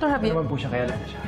Grabe. Ano naman po siya, kaya lang siya.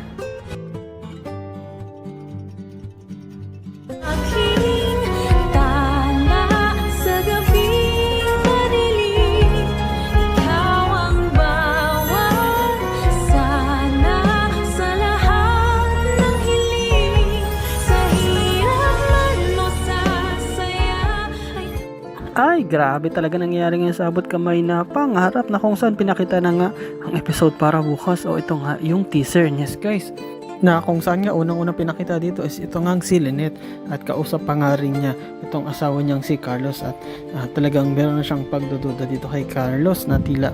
Ay, grabe talaga nangyayari ngayon sa abot kamay na pangarap na kung saan pinakita na nga ang episode para bukas. O ito nga, yung teaser. Yes guys, na kung saan nga unang-unang pinakita dito is ito nga si Lynette at kausap pa nga rin niya itong asawa niyang si Carlos at talagang meron na siyang pagdududa dito kay Carlos na tila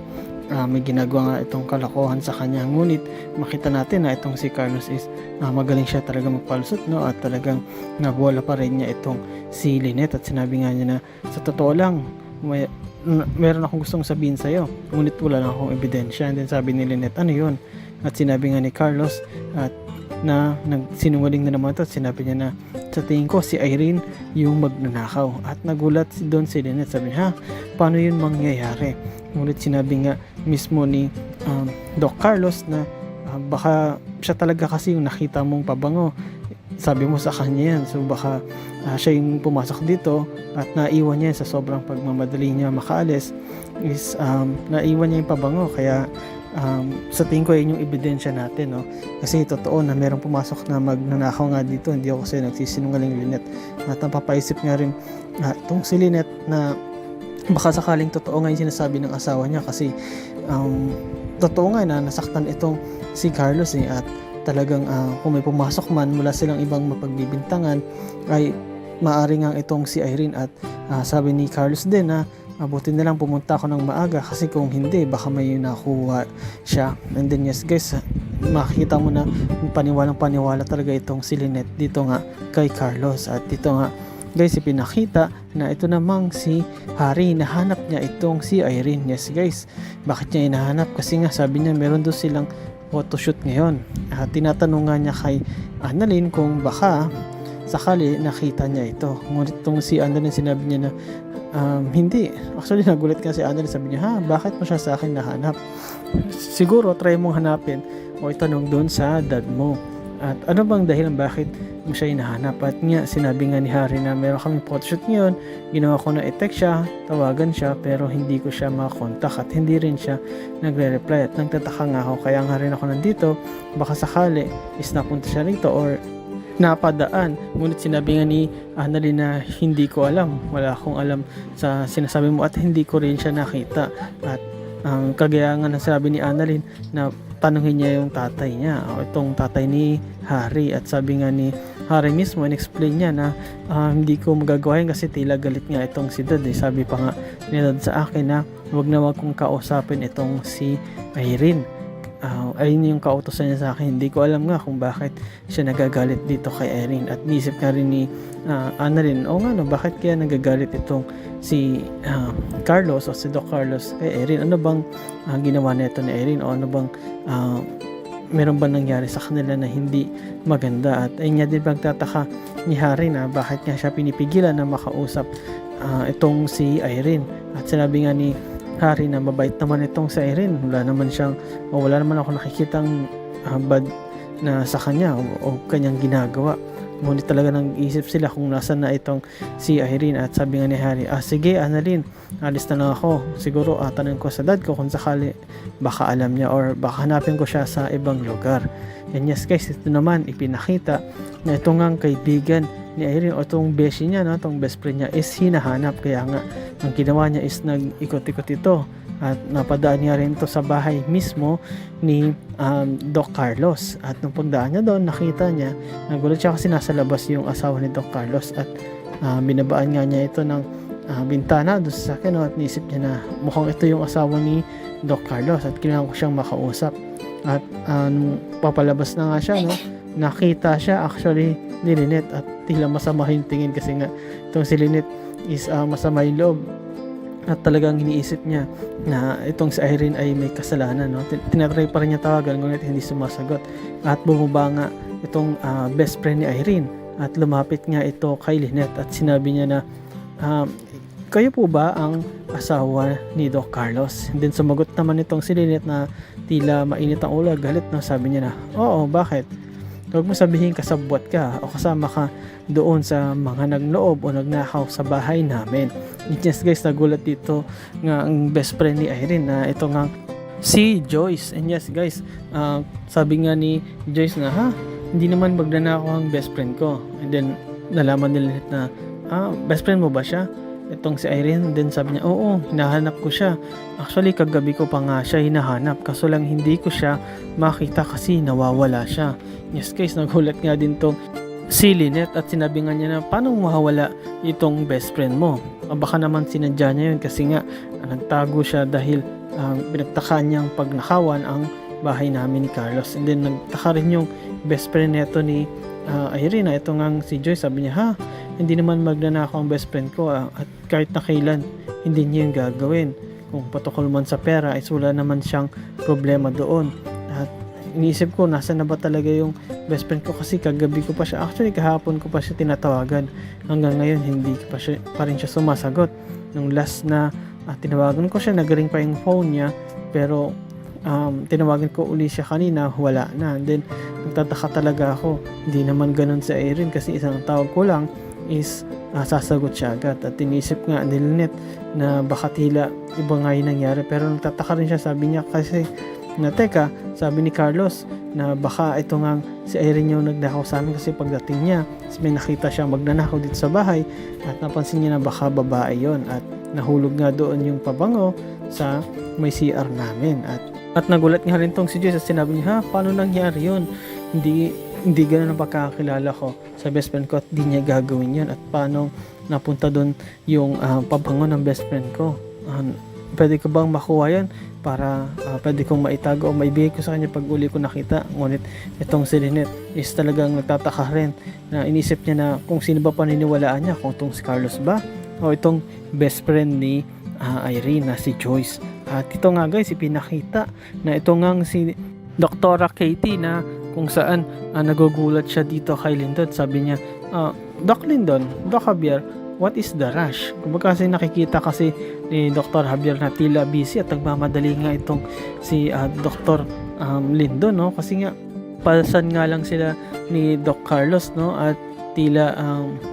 may ginagawa nga itong kalokohan sa kanya. Ngunit makita natin na itong si Carlos is magaling siya talaga magpalusot, no? At talagang nabuwala pa rin niya itong si Lynette at sinabi nga niya na sa totoo lang meron akong gustong sabihin sa'yo, ngunit wala lang akong ebidensya. And then sabi ni Lynette, ano yun? At sinabi nga ni Carlos at na nagsinungaling na naman ito at sinabi niya na sa tingin ko si Irene yung magnanakaw. At nagulat doon si Lynette, sabi niya, ha, paano yun mangyayari? Ngunit sinabi nga mismo ni Doc Carlos na baka siya talaga kasi yung nakita mong pabango, sabi mo sa kanya yan, so baka siya yung pumasok dito at naiwan niya sa sobrang pagmamadali niya makaalis is naiwan niya yung pabango, kaya sa tingin ko yun yung ebidensya natin, no? Kasi totoo na merong pumasok na magnanakaw nga dito, hindi ako kasi nagsisinungaling, Lynette. At napapaisip nga rin itong si Lynette na baka sakaling totoo nga yung sinasabi ng asawa niya kasi totoo nga na nasaktan itong si Carlos at talagang kung may pumasok man mula silang ibang mapagbibintangan ay maaari nga itong si Irene at sabi ni Carlos din na mabuti na lang pumunta ako ng maaga kasi kung hindi baka may nakuha siya. And then yes guys, makikita mo na paniwalang-paniwala talaga itong si Lynette dito nga kay Carlos. At dito nga guys, ipinakita na ito namang si Harry, nahanap niya itong si Irene. Yes guys, bakit niya hinahanap? Kasi nga sabi niya meron doon silang photoshoot ngayon. Tinatanong nga niya kay Annalyn kung baka sakali nakita niya ito. Ngunit itong si Annalyn sinabi niya na hindi. Actually nagulat ka si Annalyn, sabi niya, ha, bakit mo siya sa akin nahanap? Siguro try mong hanapin o itanong doon sa dad mo. At ano bang dahilan bakit mo siya hinahanap? At nga sinabi nga ni Harry na meron kaming photoshoot ngayon, ginawa ko na i-text siya, tawagan siya, pero hindi ko siya makakontak at hindi rin siya nagre-reply. At nagtataka nga ako, kaya nga rin ako nandito, baka sakali is napunta siya rito or napadaan. Ngunit sinabi nga ni Annalyn na hindi ko alam, wala akong alam sa sinasabi mo at hindi ko rin siya nakita. At kagaya nga nasabi ni Annalyn na tanungin niya yung tatay niya o itong tatay ni Harry, at sabi nga ni Harry mismo, in-explain niya na hindi ko magagawa yun kasi tila galit nga itong si Dad. Sabi pa nga ni Dad sa akin na wag na wag kong kausapin itong si Irene. Ayun yung kautosan niya sa akin. Hindi ko alam nga kung bakit siya nagagalit dito kay Irene. At niisip nga rin ni Annalyn, o nga no, bakit kaya nagagalit itong si Carlos o si Doc Carlos kay Irene? Ano bang ginawa nito ni Irene? O ano bang meron ba nangyari sa kanila na hindi maganda? At ayun nga din pagtataka ni Harry na bakit nga siya pinipigilan na makausap itong si Irene. At sinabi nga ni Harry na mabait naman itong si Irene, wala naman ako nakikitang bad na sa kanya o kanyang ginagawa. Ngunit talaga nag-isip sila kung nasan na itong si Irene. At sabi nga ni Harry, sige Annalyn, alis na lang ako, siguro tanong ko sa dad ko kung sakali baka alam niya or baka hanapin ko siya sa ibang lugar. And yes guys, ito naman ipinakita na itong ang kaibigan ni Irene o itong beshi niya, no, itong best friend niya is hinahanap. Kaya nga ang ginawa niya is nag-ikot-ikot ito at napadaan niya rin ito sa bahay mismo ni Doc Carlos. At nung pagdaan niya doon, nakita niya, nagulat siya kasi nasa labas yung asawa ni Doc Carlos at binabaan nga niya ito ng bintana doon sa akin, no, at nisip niya na mukhang ito yung asawa ni Doc Carlos at kailangan ko siyang makausap. At papalabas na nga siya, no, nakita siya actually ni Lynette at tila masama yung tingin kasi nga itong si Lynette is masama yung loob at talagang iniisip niya na itong si Irene ay may kasalanan, no? Tinatry pa rin niya tawagan ngunit hindi sumasagot at bumaba nga itong best friend ni Irene at lumapit nga ito kay Lynette at sinabi niya na kayo po ba ang asawa ni Doc Carlos? And then sumagot naman itong si Lynette na tila mainit ang ulo, galit na. Sabi niya na, oo, bakit? Huwag mo sabihin kasabwat ka o kasama ka doon sa mga nagloob o nagnakaw sa bahay namin. Yes guys, nagulat dito nga ang best friend ni Irene na ito nga si Joyce. And yes guys, sabi nga ni Joyce na, hindi naman magnanakaw ang best friend ko. And then nalaman nila na, best friend mo ba siya? Itong si Irene. Then sabi niya, oo, hinahanap ko siya. Actually, kagabi ko pa nga siya hinahanap. Kaso lang hindi ko siya makita kasi nawawala siya. Yes guys, nagulat nga din tong si Lynette at sinabi nga niya na paano mawawala itong best friend mo. Baka naman sinadya niya yun kasi nga nagtago siya dahil pinagtaka niyang pagnakawan ang bahay namin ni Carlos. And then nagtaka rin yung best friend neto ni Irene. Ito nga si Joyce, sabi niya, hindi naman magnanakaw ang best friend ko at kahit na kailan hindi niya yung gagawin. Kung patukol man sa pera is wala naman siyang problema doon. At iniisip ko nasa na ba talaga yung best friend ko kasi kagabi ko pa siya, actually kahapon ko pa siya tinatawagan. Hanggang ngayon hindi pa rin siya sumasagot. Nung last na tinawagan ko siya, nagring pa yung phone niya, pero tinawagan ko uli siya kanina, wala na. And then nagtataka talaga ako, hindi naman ganun sa Irene kasi isang tawag ko lang is sasagot siya agad. At tinisip nga ni Lynette na baka tila iba nga yung nangyari, pero nagtataka rin siya. Sabi niya kasi na teka, sabi ni Carlos na baka ito nga si Irene yung nagnakaw sa amin kasi pagdating niya may nakita siya magnanakaw dito sa bahay at napansin niya na baka babae yon at nahulog nga doon yung pabango sa may CR namin. At nagulat nga rin tong si Joyce at sinabi niya, paano nangyari yun? Hindi ganun ang pagkakakilala ko sa best friend ko at di niya gagawin yun. At paano napunta doon yung pabango ng best friend ko? Pwede ko bang makuha yan para pwede kong maitago o maibigay ko sa kanya pag uli ko nakita? Ngunit itong si Lynette is talagang nagtataka rin na inisip niya na kung sino ba paniniwalaan niya, kung itong si Carlos ba o itong best friend ni Irene na si Joyce. At ito nga guys, ipinakita na ito nga si Dr. Katie na kung saan nagugulat siya dito kay Lyndon. Sabi niya, Doc Lyndon, Doc Javier, what is the rush? Kumbaga kasi nakikita kasi ni Dr. Javier na tila busy at nagmamadali nga itong si Dr. Lyndon, no? Kasi nga palsan nga lang sila ni Doc Carlos, no? At tila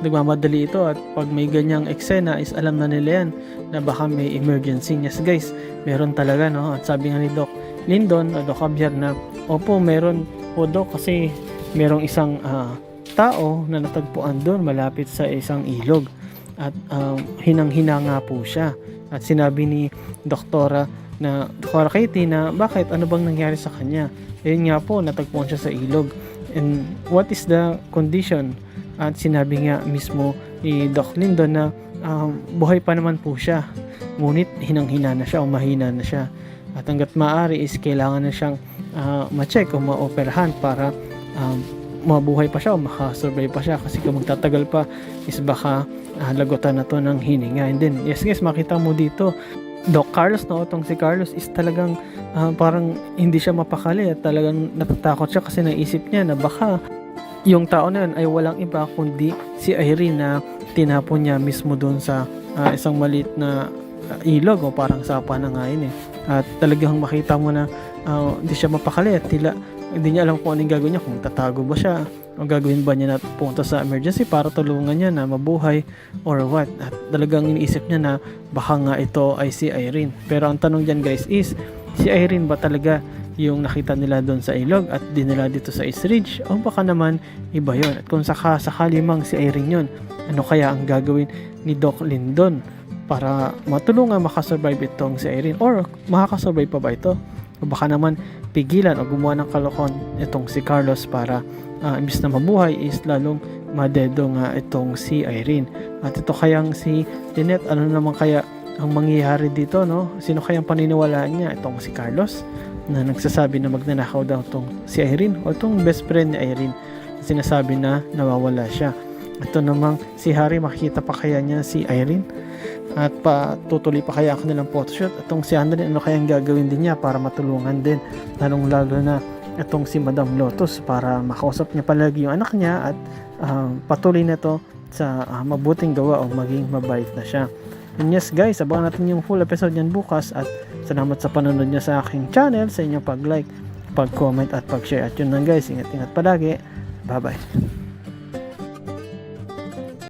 nagmamadali ito at pag may ganyang eksena is alam na nila yan na baka may emergency. Yes guys, meron talaga, no? At sabi nga ni Doc Lyndon o Doc Javier na opo, meron po Doc kasi merong isang tao na natagpuan doon malapit sa isang ilog at hinang-hina nga po siya. At sinabi ni Dr. Katie na bakit, ano bang nangyari sa kanya? Ayun nga po, natagpuan siya sa ilog. And what is the condition? At sinabi nga mismo ni Doc Lyndon na buhay pa naman po siya, ngunit hinang-hina na siya o mahina na siya. At hanggat maaari is kailangan na siyang ma-check o ma-operahan para mabuhay pa siya o makasurvive pa siya, kasi kung magtatagal pa is baka lagutan na to ng hininga. And then yes guys, makita mo dito Doc Carlos, no, itong si Carlos is talagang parang hindi siya mapakali at talagang natatakot siya kasi naisip niya na baka yung tao na yun ay walang iba kundi si Irene na tinapon niya mismo doon sa isang maliit na ilog o parang sapa na nga yun eh. At talagang makita mo na hindi siya mapakali at tila hindi niya alam kung anong gagawin niya, kung tatago ba siya o gagawin ba niya na punta sa emergency para tulungan niya na mabuhay or what. At talagang iniisip niya na baka nga ito ay si Irene. Pero ang tanong dyan guys is, si Irene ba talaga yung nakita nila doon sa ilog at dinala dito sa East Ridge o baka naman iba yon? At kung sakali mang si Irene yun, ano kaya ang gagawin ni Doc Lyndon para matulungan makasurvive itong si Irene, or makakasurvive pa ba ito? O baka naman pigilan o gumawa ng kalokohan itong si Carlos para imbis na mabuhay is lalong madedo nga itong si Irene. At ito kayang si Lynette, ano naman kaya ang mangyayari dito, no? Sino kayang paniniwalaan niya? Itong si Carlos na nagsasabi na magnanakaw daw itong si Irene o itong best friend ni Irene sinasabi na nawawala siya. Ito namang si Harry, makikita pa kaya niya si Irene at patutuloy pa kaya ako nilang photoshoot? Itong si Andrea, ano kayang gagawin din niya para matulungan din, lalong lalo na itong si Madam Lotus para makausap niya palagi yung anak niya at patuloy na to sa mabuting gawa o maging mabait na siya. And yes guys, abangan natin yung full episode niyan bukas at salamat sa panonood nyo sa aking channel, sa inyong pag-like, pag-comment at pag-share. At yun lang guys, ingat-ingat palagi. Bye-bye.